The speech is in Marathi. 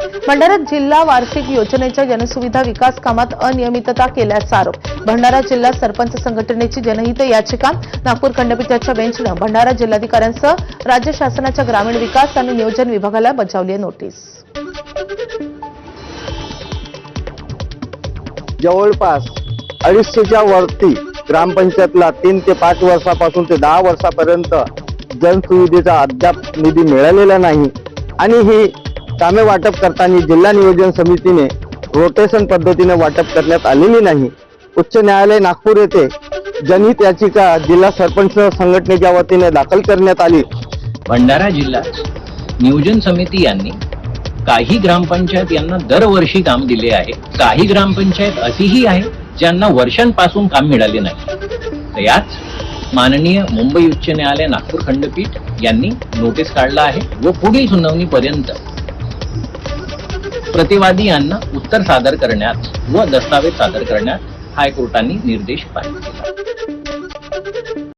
भंडारा जिल्हा वार्षिक योजनेच्या जनसुविधा विकास कामात अनियमितता केल्याचा आरोप। भंडारा जिल्हा सरपंच संघटनेची जनहित याचिका। नागपूर खंडपीठाच्या बेंचने भंडारा जिल्हाधिकाऱ्यांसह राज्य शासनाच्या ग्रामीण विकास आणि नियोजन विभागाला बजावली नोटीस। जवळपास 250च्या वरती ग्रामपंचायतला 3 ते 5 वर्षापासून ते 10 वर्षापर्यंत जनसुविधेचा अद्याप निधी मिळालेला नाही आणि ही कामे वाटप करताना जिल्हा नियोजन समितीने रोटेशन पद्धतीने वाटप करण्यात आलेली नाही। उच्च न्यायालय नागपूर येथे जनहित याचिका जिल्हा सरपंच संघटनेच्या वतीने दाखल करण्यात आली। भंडारा जिल्हा नियोजन समिती यांनी काही ग्रामपंचायत यांना दरवर्षी काम दिले आहे, काही ग्रामपंचायत अशीही आहे ज्यांना वर्षांपासून काम मिळाले नाही। तर याच माननीय मुंबई उच्च न्यायालय नागपूर खंडपीठ यांनी नोटीस काढला आहे व पुढील सुनावणीपर्यंत प्रतिवादी यांना उत्तर सादर करण्यात व दस्तावेज सादर करण्यात हायकोर्टाने निर्देश पारित केला।